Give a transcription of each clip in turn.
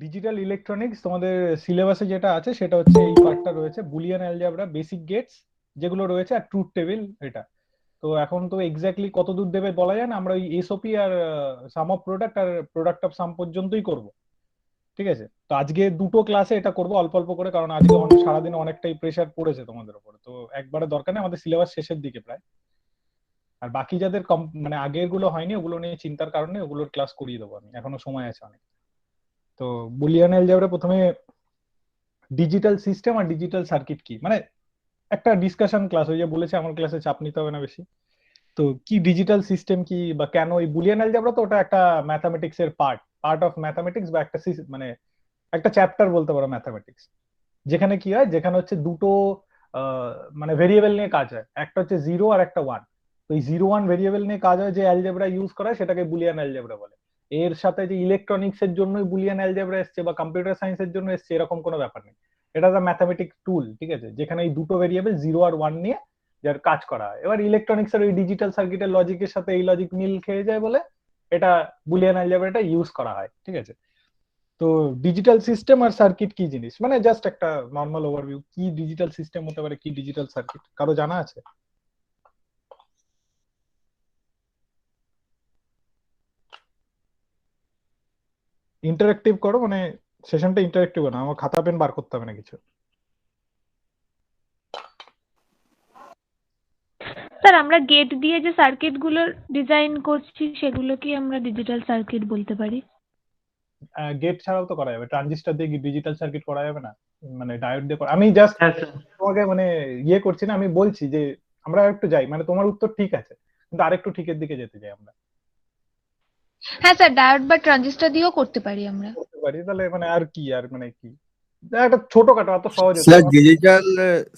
Digital electronics তোমাদের সিলেবাসে যেটা আছে সেটা হচ্ছে এই পার্টটা রয়েছে, বুলিয়ান অ্যালজেব্রা, বেসিক গেটস যেগুলো রয়েছে, আর ট্রুথ টেবিল এটা। তো এখন তো এক্স্যাক্টলি কত দূর দেবে বলা যায় না, আমরা ওই এসওপি আর সাম অফ প্রোডাক্ট আর প্রোডাক্ট অফ সাম পর্যন্তই করব। ঠিক আছে, তো আজকে দুটো ক্লাসে এটা করব অল্প অল্প করে, কারণ আজকে অনেক সারাদিন অনেকটাই প্রেশার পড়েছে তোমাদের উপরে, তো একবারে দরকার নেই, আমাদের সিলেবাস শেষের দিকে প্রায়। আর বাকি যাদের মানে আগের গুলো হয়নি ওগুলো নিয়ে চিন্তার কারণে ওগুলোর ক্লাস করিয়ে দেবো আমি, এখনো সময় আছে অনেক। তো বুলিয়ান অ্যালজেব্রা প্রথমে ডিজিটাল সিস্টেম আর ডিজিটাল সার্কিট কি, মানে একটা ডিসকাশন ক্লাস, ওই যে বলেছে আমার ক্লাসে চাপ নিতে হবে না বেশি। তো কি ডিজিটাল সিস্টেম কি বা কেন এই বুলিয়ান অ্যালজেব্রা, তো ওটা একটা ম্যাথামেটিক্স এর পার্ট পার্ট অফ ম্যাথামেটিক্স, বা একটা মানে একটা চ্যাপ্টার বলতে পারো ম্যাথামেটিক্স। যেখানে কি হয়, যেখানে হচ্ছে দুটো মানে ভেরিয়েবল নিয়ে কাজ হয়, একটা হচ্ছে জিরো আর একটা ওয়ান। তো এই জিরো ওয়ান ভেরিয়েবল নিয়ে কাজ হয়, যে অ্যালজেব্রা ইউজ করা হয় সেটাকে বুলিয়ান অ্যালজেব্রা বলে। এর সাথে যে ইলেকট্রনিক্স এর জন্যই বুলিয়ান অ্যালজেব্রা এসছে বা কম্পিউটার সায়েন্সের জন্য এসছে এরকম কোনো ব্যাপার নেই। এটা একটা ম্যাথামেটিক্স টুল, ঠিক আছে, যেখানে এই দুটো ভেরিয়েবল জিরো আর ওয়ান নিয়ে যার কাজ করা হয়। এবার ইলেকট্রনিক্স এর ওই ডিজিটাল সার্কিটের লজিকের সাথে এই লজিক মিল খেয়ে যায় বলে এটা বুলিয়ান অ্যালজেব্রাটা ইউজ করা হয়। ঠিক আছে, তো ডিজিটাল সিস্টেম আর সার্কিট কি জিনিস, মানে জাস্ট একটা নর্মাল ওভারভিউ, কি ডিজিটাল সিস্টেম হতে পারে, কি ডিজিটাল সার্কিট, কারো জানা আছে? ইন্টারেক্টিভ করো, মানে সেশনটা ইন্টারেক্টিভ না, আমার খাতা পেন বার করতে হবে না কিছু। স্যার আমরা গেট দিয়ে যে সার্কিট গুলো ডিজাইন করছি সেগুলো কি আমরা ডিজিটাল সার্কিট বলতে পারি? গেট ছাড়াও তো করা যাবে, ট্রানজিস্টর দিয়ে ডিজিটাল সার্কিট করা যাবে না? মানে ডায়োড দিয়ে আমি জাস্ট হ্যাঁ স্যার। তোমাকে মানে ইয়ে করছি না, আমি বলছি যে আমরা একটু যাই, মানে তোমার উত্তর ঠিক আছে কিন্তু আরেকটু ঠিকের দিকে যেতে চাই আমরা। হ্যাঁ স্যার, ডায়োড বা ট্রানজিস্টর দিয়েও করতে পারি আমরা। করতে পারি তাহলে, মানে আর কি, আর মানে কি, একটা ছোটখাটো, এত সহজ স্যার ডিজিটাল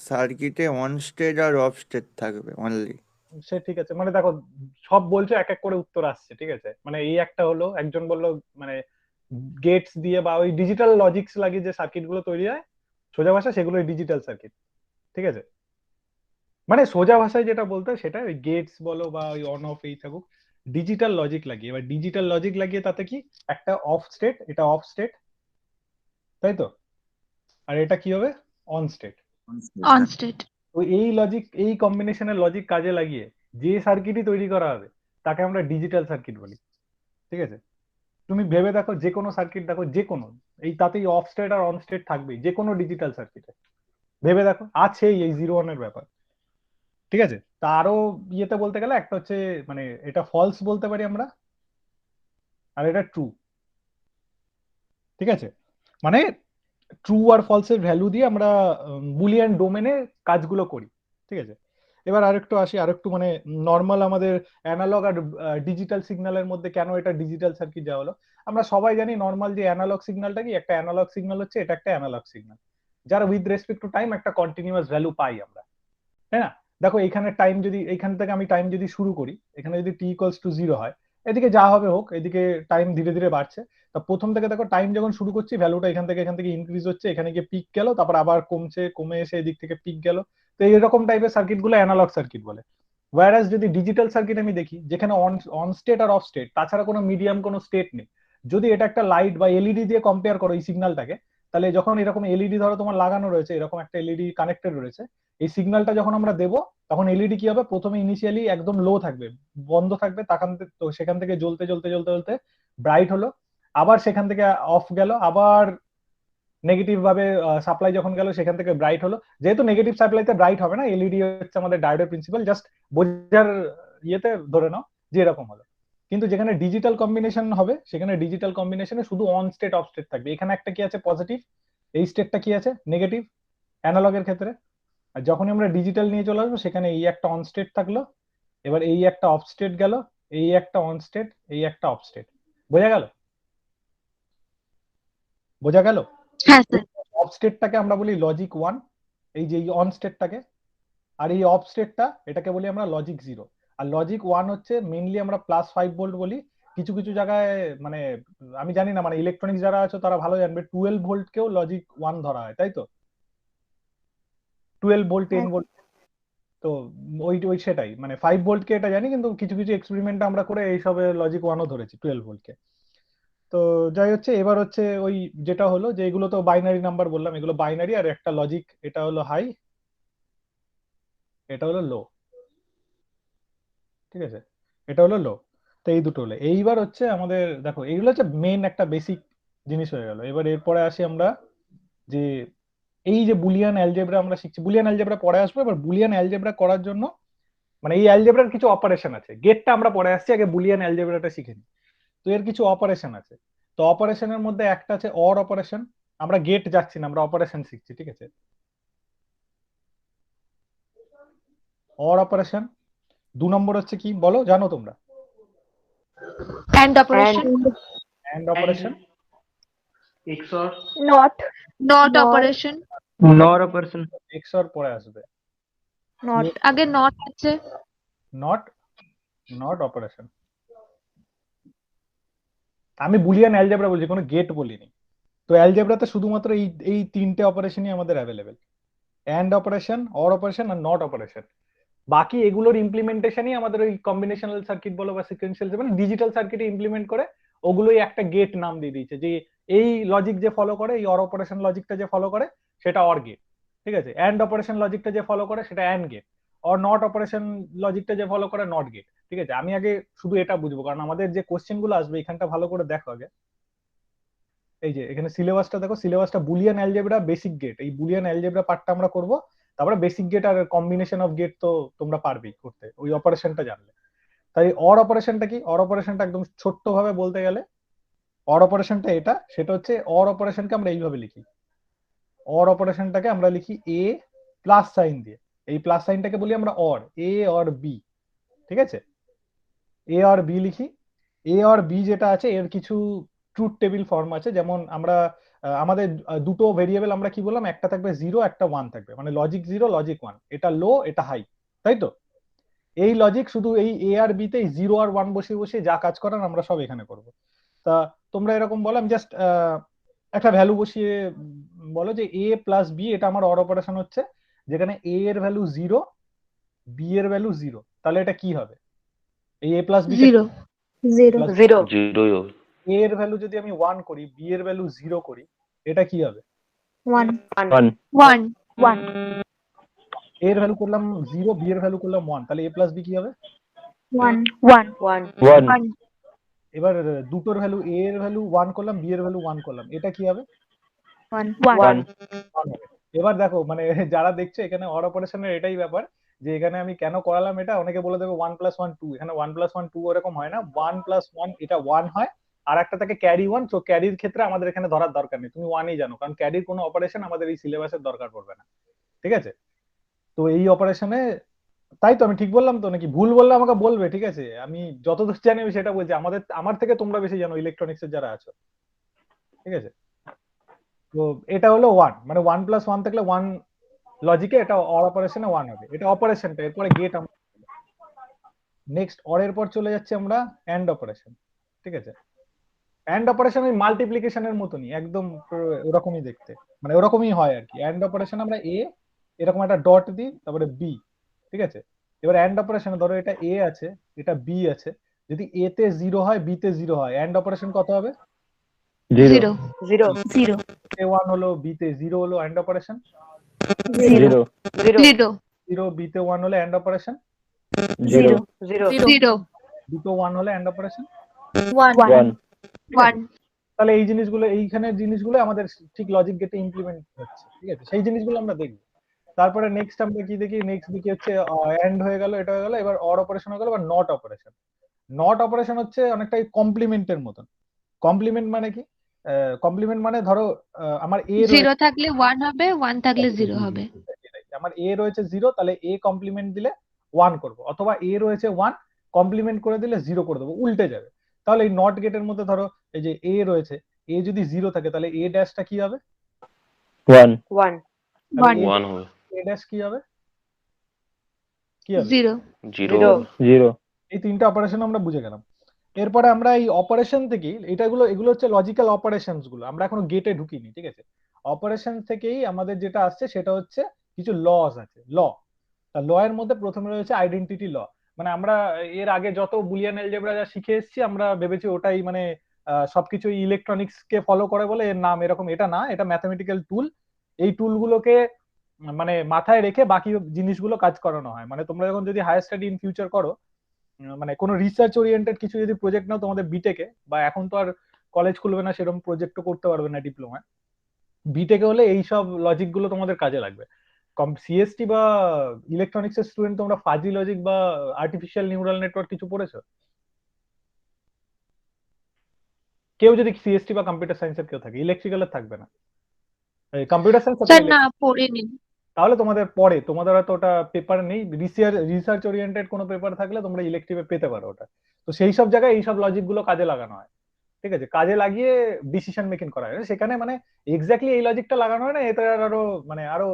সার্কিটে অন স্টেট আর অফ স্টেট থাকবে অনলি। সে ঠিক আছে, মানে দেখো সব বলছো এক এক করে উত্তর আসছে, ঠিক আছে, মানে এই একটা হলো, একজন বললো মানে গেটস দিয়ে বা ওই ডিজিটাল লজিক্স লাগিয়ে যে সার্কিট গুলো তৈরি হয় সোজা ভাষা, সেগুলো ডিজিটাল সার্কিট। ঠিক আছে, মানে সোজা ভাষায় যেটা বলতে হয় সেটা ওই গেটস বলো বা ওই অন অফ এই থাকুক, ডিজিটাল লজিক লাগিয়ে। এবার ডিজিটাল লজিক লাগিয়ে তাতে কি, একটা অফ স্টেট, এটা অফ স্টেট, তাই তো, আর এটা কি হবে, অন স্টেট। On state. তো এই লজিক, এই কম্বিনেশনের লজিক কাজে লাগিয়ে যে সার্কিটই তৈরি করা হবে তাকে আমরা ডিজিটাল সার্কিট বলি। ঠিক আছে, তুমি ভেবে দেখো যে কোনো সার্কিট দেখো, যে কোনো, এই তাতেই অফ স্টেট আর অন স্টেট থাকবেই যে কোনো ডিজিটাল সার্কিটে, ভেবে দেখো আছে এই জিরো ওয়ানের ব্যাপার। ঠিক আছে, তা আরো ইয়েতে বলতে গেলে একটা হচ্ছে, মানে এটা ফলস বলতে পারি আমরা, আর এটা ট্রু। ঠিক আছে, মানে ট্রু আর ফলস এর ভ্যালু দিয়ে আমরা বুলিয়ান ডোমেনে কাজগুলো করি। ঠিক আছে, এবার আরেকটু আসি, আরেকটু মানে নর্মাল আমাদের অ্যানালগ আর ডিজিটাল সিগন্যালের মধ্যে কেন এটা ডিজিটাল সার্কিট যা হলো। আমরা সবাই জানি নর্মাল যে অ্যানালগ সিগন্যালটা কি, একটা অ্যানালগ সিগন্যাল হচ্ছে এটা একটা অ্যানালগ সিগন্যাল, যার উইথ রেসপেক্ট টু টাইম একটা কন্টিনিউয়াস ভ্যালু পাই আমরা, তাই না? দেখো এখানে টাইম যদি, এইখান থেকে আমি টাইম যদি শুরু করি, এখানে যদি টি ইকুয়ালস টু জিরো হয়, এদিকে যা হবে হোক, এদিকে টাইম ধীরে ধীরে বাড়ছে। তা প্রথম থেকে দেখো টাইম যখন শুরু করছি ভ্যালুটা এখান থেকে ইনক্রিজ হচ্ছে, এখানে গিয়ে পিক গেল, তারপর আবার কমছে, কমে এসে এদিক থেকে পিক গেল। তো এইরকম টাইপের সার্কিট গুলো অ্যানালগ সার্কিট বলে। ওয়ারাস যদি ডিজিটাল সার্কিট আমি দেখি, যেখানে অন অন স্টেট আর অফ স্টেট, তাছাড়া কোনো মিডিয়াম কোনো স্টেট নেই, যদি এটা একটা লাইট বা এলইডি দিয়ে কম্পেয়ার করো এই সিগন্যালটাকে, তাহলে যখন এরকম এলইডি ধরো তোমার লাগানো রয়েছে, এরকম একটা এলইডি কানেক্টেড রয়েছে, এই সিগন্যালটা যখন আমরা দেবো তখন এলইডি কি হবে, প্রথমে ইনিশিয়ালি একদম লো থাকবে, বন্ধ থাকবে, তো সেখান থেকে জ্বলতে জ্বলতে জ্বলতে জ্বলতে ব্রাইট হলো, আবার সেখান থেকে অফ গেল, আবার নেগেটিভ ভাবে সাপ্লাই যখন গেল সেখান থেকে ব্রাইট হলো। যেহেতু নেগেটিভ সাপ্লাইতে ব্রাইট হবে না, এলইডি হচ্ছে আমাদের ডায়োডের প্রিন্সিপাল, জাস্ট বোঝার ইয়েতে ধরে নাও যে এরকম হলো। কিন্তু যেখানে ডিজিটাল কম্বিনেশন হবে, সেখানে ডিজিটাল কম্বিনেশনে শুধু অন স্টেট অফ স্টেট থাকবে, এখানে একটা কি আছে পজিটিভ, এই স্টেটটা কি আছে নেগেটিভ, অ্যানালগের ক্ষেত্রে। আর যখনই আমরা ডিজিটাল নিয়ে চলে আসবো, সেখানে এই একটা অন স্টেট থাকলো, এবার এই একটা অফ স্টেট গেল, এই একটা অন স্টেট, এই একটা অফ স্টেট। বোঝা গেল? বোঝা গেল? হ্যাঁ স্যার। অফ স্টেটটাকে আমরা বলি লজিক ওয়ান, এই যে এই অন স্টেটটাকে, আর এই অফ স্টেটটা এটাকে বলি আমরা লজিক জিরো। আর লজিক ওয়ান হচ্ছে মেইনলি আমরা প্লাস 5 ভোল্ট বলি, কিছু কিছু জায়গায় মানে আমি জানি না, মানে ইলেকট্রনিক্স যারা আছে তারা ভালো জানবে, 12 ভোল্ট কেও লজিক ওয়ান ধরা হয়, তাই তো, 12 ভোল্ট 10 ভোল্ট। তো ওই ওই সেটাই, মানে 5 ভোল্ট কে এটা জানি, কিন্তু কিছু কিছু এক্সপেরিমেন্ট আমরা করে এইসবে লজিক ওয়ানও ধরেছি 12 ভোল্ট কে। তো যাই হচ্ছে, এবার হচ্ছে ওই যেটা হলো যে এগুলো তো বাইনারি নাম্বার বললাম, এগুলো বাইনারি, আর একটা লজিক, এটা হলো হাই, এটা হলো লো, ঠিক আছে, এটা হলো লো। তো এই দুটো হলো। এইবার হচ্ছে আমাদের দেখো এইগুলো হচ্ছে মেন একটা বেসিক জিনিস হয়ে গেল। এবার এরপরে আসি আমরা যে এই যে বুলিয়ান অ্যালজেব্রা আমরা শিখছি, বুলিয়ান অ্যালজেব্রা পরে আসবো। এবার বুলিয়ান অ্যালজেব্রা করার জন্য মানে এই অ্যালজেব্রার কিছু অপারেশন আছে, গেটটা আমরা পরে আসছি, আগে বুলিয়ান অ্যালজেব্রাটা শিখে নিই। তো এর কিছু অপারেশন আছে। তো অপারেশনের মধ্যে একটা আছে অর অপারেশন, আমরা গেট যাচ্ছি না, আমরা অপারেশন শিখছি, ঠিক আছে। Or operation. 2 নম্বর হচ্ছে কি বলো, জানো তোমরা? and operation, and operation. XOR, not operation, NOR operation, XOR পরে আসবে, আগে not আছে, নট, নট অপারেশন। আমি বুলিয়ান অ্যালজেব্রা বলছি, কোনো গেট বলিনি। তো অ্যালজেব্রাতে শুধুমাত্র এই এই তিনটে অপারেশনই আমাদের available, and operation, or operation are not operation. বাকি এগুলোর ইমপ্লিমেন্টেশনই আমাদের ওই কম্বিনেশনাল সার্কিট বলো বা সিকোয়েন্সিয়াল, মানে ডিজিটাল সার্কিটে ইমপ্লিমেন্ট করে ওগুলোই একটা গেট নাম দিয়ে দিয়েছে, যে এই লজিক যে ফলো করে, এই অর অপারেশন লজিকটা যে ফলো করে সেটা অর গেট, ঠিক আছে। অ্যান্ড অপারেশন লজিকটা যে ফলো করে সেটা and gate, or not operation লজিকটা যে ফলো করে নট গেট, ঠিক আছে। আমি আগে শুধু এটা বুঝবো, কারণ আমাদের যে কোশ্চেন গুলো আসবে এখানটা ভালো করে দেখো আগে। এই যে এখানে সিলেবাসটা দেখো, সিলেবাসটা বুলিয়ান অ্যালজেব্রা বেসিক গেট, এই বুলিয়ান অ্যালজেব্রা পার্টটা আমরা করব। তারপরে বেসিক গেট আর কম্বিনেশন অফ গেট তো তোমরা পারবেই করতে, ওই অপারেশনটা জানলে। তাই অর অপারেশনটা কি, অর অপারেশনটা একদম ছোট্ট ভাবে বলতে গেলে অর অপারেশনটা এটা, সেটা হচ্ছে অর অপারেশনকে আমরা এইভাবে লিখি, অর অপারেশনটাকে আমরা লিখি এ প্লাস সাইন দিয়ে। এই প্লাস সাইনটাকে বলি আমরা অর, এ অর বি, ঠিক আছে। এ আর বি লিখি। এ আর বি যেটা আছে এর কিছু ট্রুথ টেবিল ফর্ম আছে, যেমন আমরা আমাদের দুটো ভেরিয়েবল আমরা কি বললাম, একটা থাকবে 0, একটা 1 থাকবে, মানে লজিক 0 লজিক 1, এটা লো এটা হাই, তাই তো। এই লজিক শুধু এই এ আর বি তে 0 আর 1 বসিয়ে বসিয়ে যা কাজ করার আমরা সব এখানে করব। তা তোমরা এরকম বলো, আমি জাস্ট একটা ভ্যালু বসিয়ে বলো যে এ প্লাস বি, এটা আমার অর অপারেশন হচ্ছে, যেখানে এ এর ভ্যালু 0, বি এর ভ্যালু 0, তাহলে এটা কি হবে? এই এ প্লাস বি zero, জিরো এ এর ভ্যালু যদি আমি 1 করি, বি এর ভ্যালু 0 করি, এটা কি হবে? 1, এ এর ভ্যালু করলাম 0, বি এর ভ্যালু করলাম 1, তাহলে এ প্লাস বি কি হবে? 1, ওয়ান এবার দুটোর ভ্যালু, এ এর ভ্যালু 1 করলাম, বি এর ভ্যালু 1 করলাম, এটা কি হবে? 1, 1 1 হবে। এবার দেখো মানে যারা দেখছো এখানে অর অপারেশনের এটাই ব্যাপার, যে এখানে আমি কেন করালাম এটা, অনেকে বলে দেবে 1 + 1 2, এখানে 1 + 1 2 এরকম হয় না, 1 + 1 এটা 1 হয়, আর একটা থাকে ক্যারি 1, তো ক্যারির ক্ষেত্রে আমাদের এখানে ধরার দরকার নেই, তুমি 1ই জানো, কারণ ক্যারির কোনো অপারেশন আমাদের এই সিলেবাসের দরকার পড়বে না, ঠিক আছে। তো এই অপারেশনে, তাই তো আমি ঠিক বললাম তো নাকি ভুল বললে আমাকে বলবে, ঠিক আছে। আমি যতদূর জানি আমি সেটা বলছি, আমার থেকে তোমরা বেশি জানো ইলেকট্রনিক্স এর যারা আছো, ঠিক আছে। তো এটা হলো 1, মানে 1 + 1 থাকলে 1 লজিকে এটা অর অপারেশনে 1 হবে, এটা অপারেশনটা। এরপরে গেট আমরা নেক্সট অর এর পর চলে যাচ্ছি আমরা অ্যান্ড অপারেশন, ঠিক আছে। অ্যান্ড অপারেশন ওই মাল্টিপ্লিকেশনের মতনই একদম ওরকমই দেখতে, মানে ওরকমই হয় আর কি। অ্যান্ড অপারেশন আমরা এ এরকম একটা ডট দিই, তারপরে বি, ঠিক আছে। এবার অ্যান্ড অপারেশনে ধরো এটা এ আছে, এটা বি আছে, যদি এ তে 0 হয়, বি তে 0 হয়, অ্যান্ড অপারেশন কত হবে? 0, 0, এ 1 হলো, বি তে 0 হলো, অ্যান্ড অপারেশন 0, 0, বি তে 1 হলে অ্যান্ড অপারেশন 0, বি তে 1 হলে অ্যান্ড অপারেশন 1, তাহলে এই জিনিসগুলো, এইখানের জিনিসগুলো আমাদের ঠিক লজিক গেটে ইমপ্লিমেন্ট হচ্ছে, ঠিক আছে। সেই জিনিসগুলো আমরা দেখব। তারপরে নেক্সট আমরা কি দেখি, নেক্সট দেখি হচ্ছে এন্ড হয়ে গেল, এটা হয়ে গেল, এবার অর অপারেশন হয়ে গেল, এবার নট অপারেশন। নট অপারেশন হচ্ছে অনেকটা কমপ্লিমেন্টের মতন। কমপ্লিমেন্ট মানে কি? কমপ্লিমেন্ট মানে ধরো আমার এ 0 থাকলে 1 হবে, 1 থাকলে 0 হবে। আমার এ রয়েছে 0, তাহলে এ কমপ্লিমেন্ট দিলে 1 করব, অথবা এ রয়েছে 1 কমপ্লিমেন্ট করে দিলে 0 করে দেবো, উল্টে যাবে। তাহলে এই নট গেটের মধ্যে ধরো এই যে এ রয়েছে, এ যদি 0 থাকে তাহলে এ ড্যাশটা কি হবে? 1, এ ড্যাশ কি হবে? কি হবে? 0, এই তিনটা অপারেশন আমরা বুঝে গেলাম। এরপরে আমরা এই অপারেশন থেকে, এগুলো হচ্ছে লজিক্যাল অপারেশনস গুলো, আমরা এখনো গেটে ঢুকিনি, ঠিক আছে। অপারেশন থেকেই আমাদের যেটা আসছে সেটা হচ্ছে কিছু লস আছে, ল। তা ল এর মধ্যে প্রথমে রয়েছে আইডেন্টিটি ল। মানে আমরা এর আগে যত বুলিয়ান অ্যালজেব্রা যা শিখে এসেছি আমরা ভেবেছি ওটাই মানে সবকিছু ইলেকট্রনিক্স কে ফলো করে বলে এর নাম এরকম, এটা না, এটা ম্যাথমেটিক্যাল টুল। এই টুলগুলোকে মানে মাথায় রেখে বাকি জিনিসগুলো কাজ করানো হয়। মানে তোমরা যখন যদি হায়ার স্টাডি ইন ফিউচার করো, মানে কোনো রিসার্চ ওরিয়েন্টেড কিছু যদি প্রজেক্ট নাও তোমাদের বিটেকে, বা এখন তো আর কলেজ খুলবে না সেরকম প্রজেক্টও করতে পারবে না ডিপ্লোমায়, বিটেকে হলে এই সব লজিক গুলো তোমাদের কাজে লাগবে। সিএসটি বা ইলেকট্রনিক্স এর স্টুডেন্ট তোমরা ফাজি লজিক বা আর্টিফিশিয়াল নিউরাল নেটওয়ার্ক কিছু পড়েছো? কেউ যদি সিএসটি বা কম্পিউটার সায়েন্সের কেউ থাকে, ইলেকট্রিক্যালের থাকবে না, কম্পিউটার সায়েন্স স্যার না পড়িনি। তাহলে তোমাদের পরে, তোমাদের হয়তো ওটা পেপার নেই, রিসার্চ ওরিয়েন্টেড কোনো পেপার থাকলে তোমরা ইলেকটিভে পেতে পারো ওটা। তো সেই সব জায়গায় এই সব লজিক গুলো কাজে লাগানো হয়, ঠিক আছে, কাজে লাগিয়ে ডিসিশন মেকিং করা হয়। সেখানে মানে এক্স্যাক্টলি এই লজিকটা লাগানো হয় না, এটা আরো মানে আরো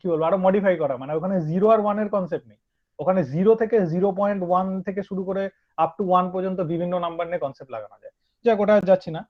কি বলবো, আরো মডিফাই করা। মানে ওখানে 0 আর 1 এর কনসেপ্ট নেই, ওখানে 0 থেকে 0.1 থেকে শুরু করে আপ টু 1 পর্যন্ত বিভিন্ন নাম্বার নিয়ে কনসেপ্ট লাগানো যায়। যাক, ওটা যাচ্ছি না।